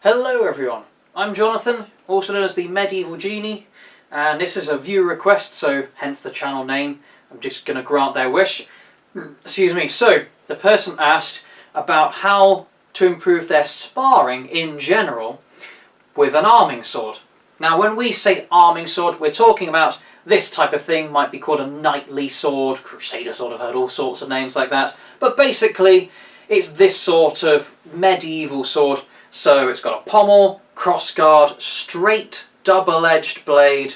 Hello everyone, I'm Jonathan, also known as the Medieval Genie, and this is a viewer request, so hence the channel name. I'm just going to grant their wish. Excuse me. So, the person asked about how to improve their sparring in general with an arming sword. Now when we say arming sword, we're talking about this type of thing. Might be called a knightly sword, crusader sword, I've heard all sorts of names like that. But basically, it's this sort of medieval sword. So it's got a pommel, crossguard, straight double-edged blade,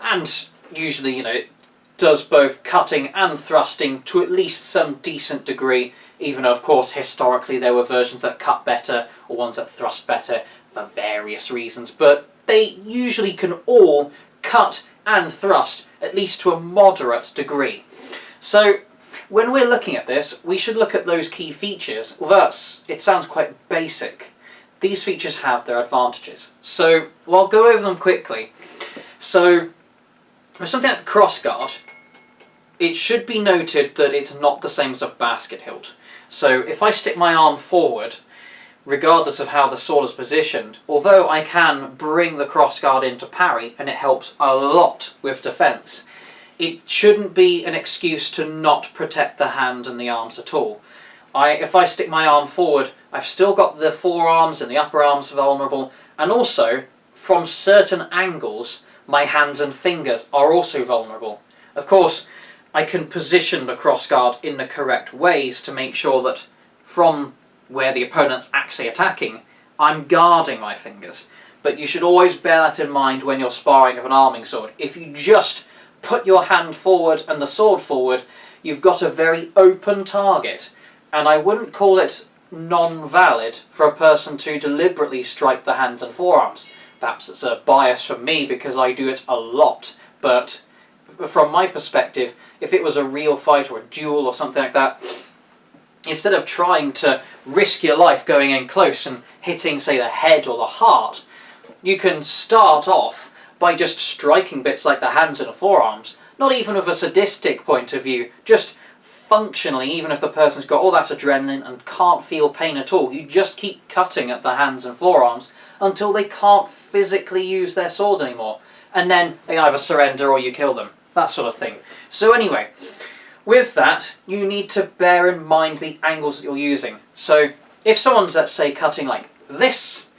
and usually, it does both cutting and thrusting to at least some decent degree, even though, of course, historically there were versions that cut better or ones that thrust better for various reasons, but they usually can all cut and thrust, at least to a moderate degree. So when we're looking at this, we should look at those key features. Although it sounds quite basic, these features have their advantages. So I'll go over them quickly. So with something like the crossguard, it should be noted that it's not the same as a basket hilt. So if I stick my arm forward, regardless of how the sword is positioned, although I can bring the crossguard into parry and it helps a lot with defence, it shouldn't be an excuse to not protect the hand and the arms at all. If I stick my arm forward, I've still got the forearms and the upper arms vulnerable, and also, from certain angles, my hands and fingers are also vulnerable. Of course, I can position the crossguard in the correct ways to make sure that from where the opponent's actually attacking, I'm guarding my fingers. But you should always bear that in mind when you're sparring with an arming sword. If you just put your hand forward and the sword forward, you've got a very open target. And I wouldn't call it non-valid for a person to deliberately strike the hands and forearms. Perhaps it's a bias from me because I do it a lot, but from my perspective, if it was a real fight or a duel or something like that, instead of trying to risk your life going in close and hitting, say, the head or the heart, you can start off by just striking bits like the hands and the forearms, not even with a sadistic point of view, just functionally. Even if the person's got all that adrenaline and can't feel pain at all, you just keep cutting at the hands and forearms until they can't physically use their sword anymore, and then they either surrender or you kill them, that sort of thing. So anyway, with that, you need to bear in mind the angles that you're using. So if someone's, let's say, cutting like this,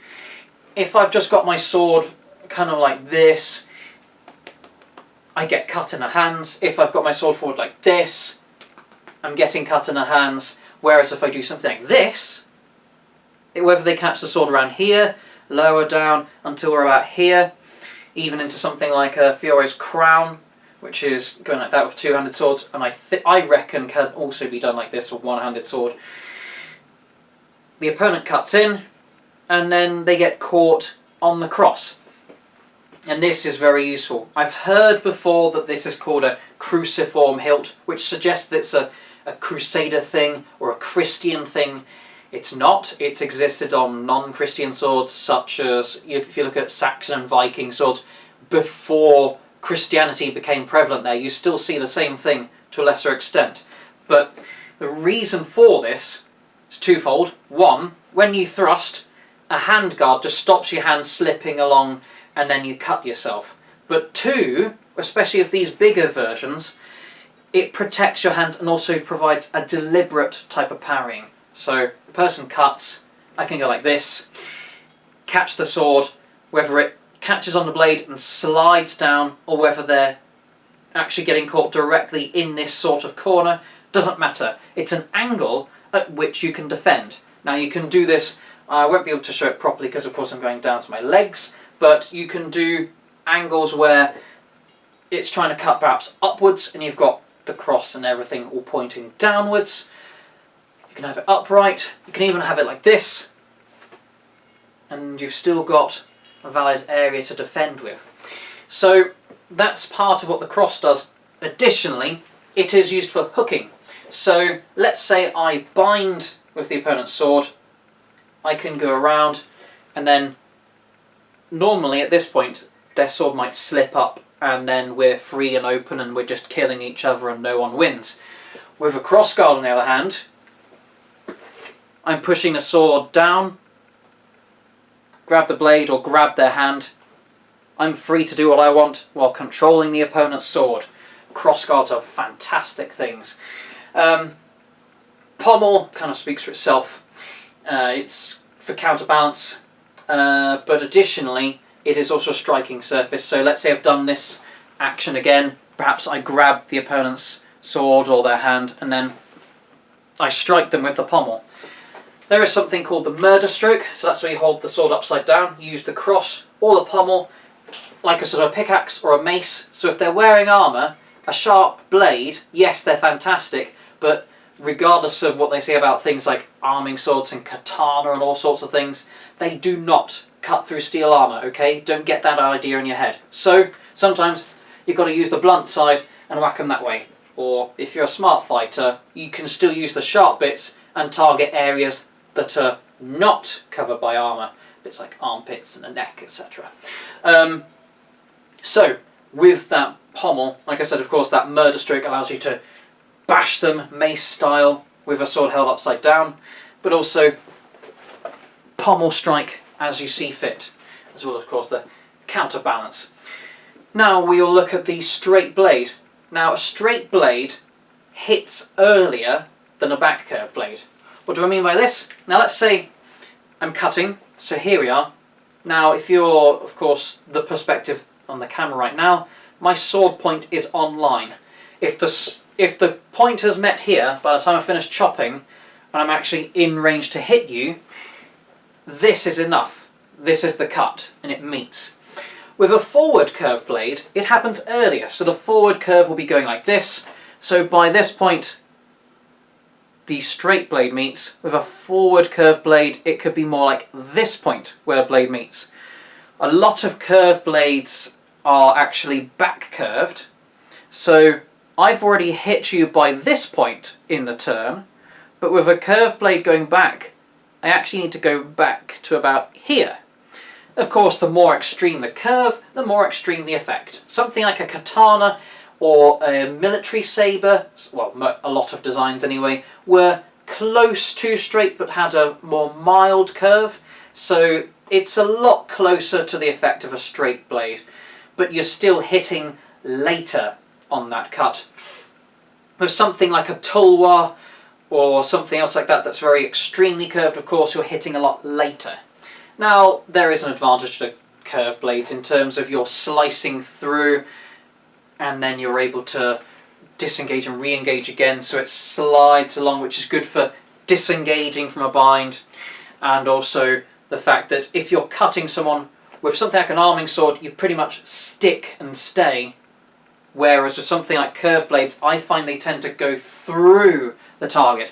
if I've just got my sword kind of like this, I get cut in the hands. If I've got my sword forward like this, I'm getting cut in the hands. Whereas if I do something like this, whether they catch the sword around here, lower down until we're about here, even into something like a Fiore's crown, which is going like that with two-handed swords, and I reckon can also be done like this with one-handed sword. The opponent cuts in, and then they get caught on the cross. And this is very useful. I've heard before that this is called a cruciform hilt, which suggests that it's a crusader thing or a Christian thing. It's not. It's existed on non-Christian swords, such as, if you look at Saxon and Viking swords, before Christianity became prevalent there, you still see the same thing to a lesser extent. But the reason for this is twofold. One, when you thrust, a handguard just stops your hand slipping along and then you cut yourself. But two, especially of these bigger versions, it protects your hand and also provides a deliberate type of parrying. So the person cuts, I can go like this, catch the sword, whether it catches on the blade and slides down or whether they're actually getting caught directly in this sort of corner, doesn't matter. It's an angle at which you can defend. Now you can do this, I won't be able to show it properly because of course I'm going down to my legs, but you can do angles where it's trying to cut perhaps upwards and you've got the cross and everything all pointing downwards. You can have it upright, you can even have it like this, and you've still got a valid area to defend with. So that's part of what the cross does. Additionally, it is used for hooking. So let's say I bind with the opponent's sword, I can go around, and then normally at this point their sword might slip up and then we're free and open and we're just killing each other and no one wins. With a crossguard on the other hand, I'm pushing the sword down grab the blade or grab their hand. I'm free to do what I want while controlling the opponent's sword. Cross guards are fantastic things. Pommel kind of speaks for itself. It's for counterbalance, but additionally it is also a striking surface. So let's say I've done this action again, perhaps I grab the opponent's sword or their hand and then I strike them with the pommel. There is something called the murder stroke, so that's where you hold the sword upside down, you use the cross or the pommel like a sort of pickaxe or a mace. So if they're wearing armour, a sharp blade, yes, they're fantastic, but regardless of what they say about things like arming swords and katana and all sorts of things, they do not cut through steel armour, okay? Don't get that idea in your head. So sometimes you've got to use the blunt side and whack them that way. Or if you're a smart fighter, you can still use the sharp bits and target areas that are not covered by armour. Bits like armpits and the neck, etc. So with that pommel, like I said, of course, that murder stroke allows you to bash them mace style with a sword held upside down, but also pommel strike as you see fit, as well as, of course, the counterbalance. Now we will look at the straight blade. Now a straight blade hits earlier than a back curved blade. What do I mean by this? Now let's say I'm cutting, so here we are. Now if you're, of course, the perspective on the camera right now, my sword point is on line. If the point has met here by the time I finish chopping and I'm actually in range to hit you, this is enough. This is the cut and it meets. With a forward curved blade, it happens earlier, so the forward curve will be going like this. So by this point, the straight blade meets. With a forward curved blade, it could be more like this point where the blade meets. A lot of curved blades are actually back curved, so I've already hit you by this point in the turn, but with a curved blade going back, I actually need to go back to about here. Of course, the more extreme the curve, the more extreme the effect. Something like a katana or a military saber, well, a lot of designs anyway, were close to straight but had a more mild curve, so it's a lot closer to the effect of a straight blade, but you're still hitting later on that cut. With something like a tulwar or something else like that that's very extremely curved, of course, you're hitting a lot later. Now, there is an advantage to curved blades in terms of you're slicing through and then you're able to disengage and re-engage again, so it slides along, which is good for disengaging from a bind, and also the fact that if you're cutting someone with something like an arming sword, you pretty much stick and stay, whereas with something like curved blades, I find they tend to go through the target.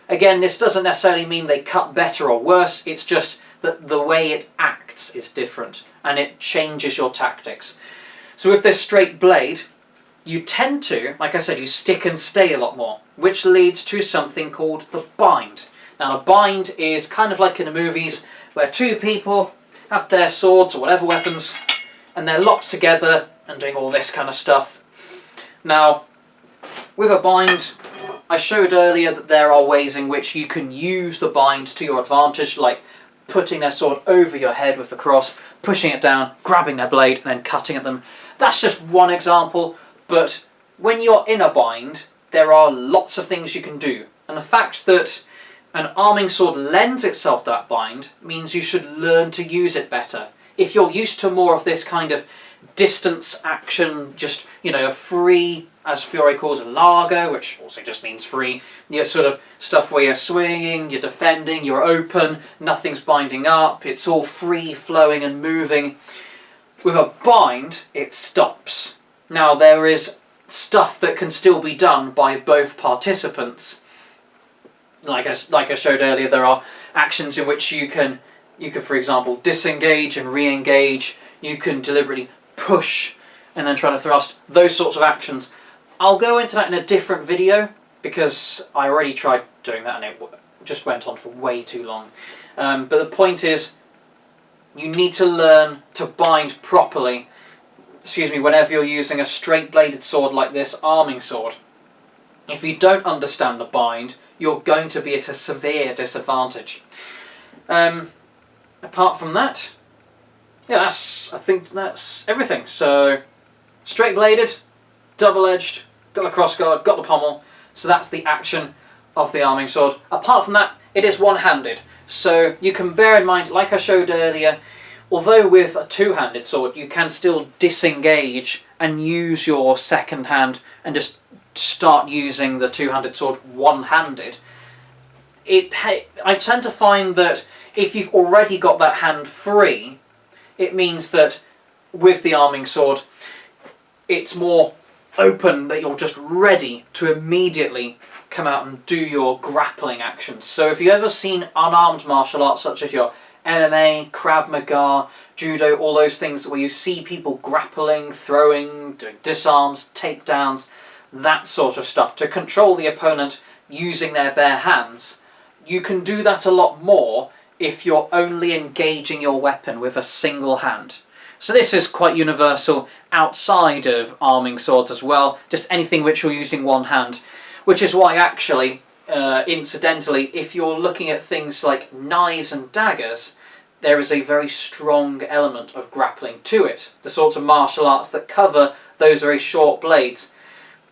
Again, this doesn't necessarily mean they cut better or worse, it's just that the way it acts is different and it changes your tactics. So with this straight blade, you tend to, like I said, you stick and stay a lot more, which leads to something called the bind. Now the bind is kind of like in the movies where two people have their swords or whatever weapons and they're locked together and doing all this kind of stuff. Now with a bind, I showed earlier that there are ways in which you can use the bind to your advantage, like putting their sword over your head with the cross, pushing it down, grabbing their blade and then cutting at them. That's just one example, but when you're in a bind, there are lots of things you can do. And the fact that an arming sword lends itself to that bind means you should learn to use it better. If you're used to more of this kind of distance action, just, you know, a free, as Fiore calls, a largo, which also just means free, your sort of stuff where you're swinging, you're defending, you're open, nothing's binding up, it's all free flowing and moving. With a bind, it stops. Now there is stuff that can still be done by both participants. Like I showed earlier, there are actions in which you can, for example, disengage and re-engage. You can deliberately push and then try to thrust. Those sorts of actions. I'll go into that in a different video because I already tried doing that and it just went on for way too long. But the point is, you need to learn to bind properly. Whenever you're using a straight-bladed sword like this arming sword. If you don't understand the bind, you're going to be at a severe disadvantage. Apart from that, yeah, I think that's everything. So, straight bladed, double edged, got the crossguard, got the pommel. So that's the action of the arming sword. Apart from that, it is one-handed. So you can bear in mind, like I showed earlier, although with a two-handed sword you can still disengage and use your second hand and just start using the two-handed sword one-handed. I tend to find that if you've already got that hand free, it means that with the arming sword it's more open, that you're just ready to immediately come out and do your grappling actions. So if you've ever seen unarmed martial arts such as your MMA, Krav Maga, Judo, all those things where you see people grappling, throwing, doing disarms, takedowns, that sort of stuff, to control the opponent using their bare hands, you can do that a lot more if you're only engaging your weapon with a single hand. So this is quite universal outside of arming swords as well, just anything which you're using one hand, which is why actually, incidentally, if you're looking at things like knives and daggers, there is a very strong element of grappling to it. The sorts of martial arts that cover those very short blades.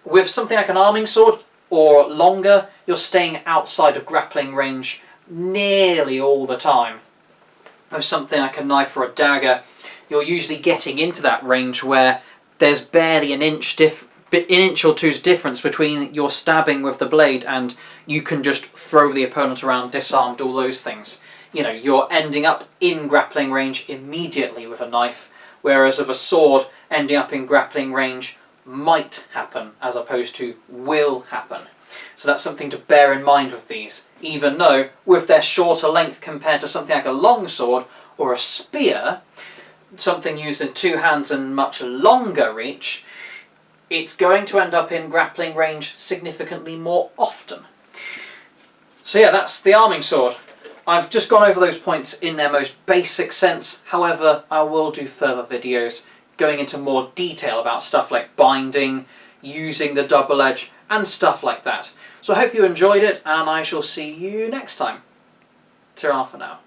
With something like an arming sword, or longer, you're staying outside of grappling range nearly all the time. With something like a knife or a dagger, you're usually getting into that range where there's barely an inch or two's difference between your stabbing with the blade and you can just throw the opponent around, disarmed, all those things. You know, you're ending up in grappling range immediately with a knife, whereas with a sword, ending up in grappling range might happen as opposed to will happen. So that's something to bear in mind with these, even though with their shorter length compared to something like a long sword or a spear, something used in two hands and much longer reach, it's going to end up in grappling range significantly more often. So yeah, that's the arming sword. I've just gone over those points in their most basic sense. However, I will do further videos going into more detail about stuff like binding, using the double edge, and stuff like that. So I hope you enjoyed it, and I shall see you next time. Ta-ra for now.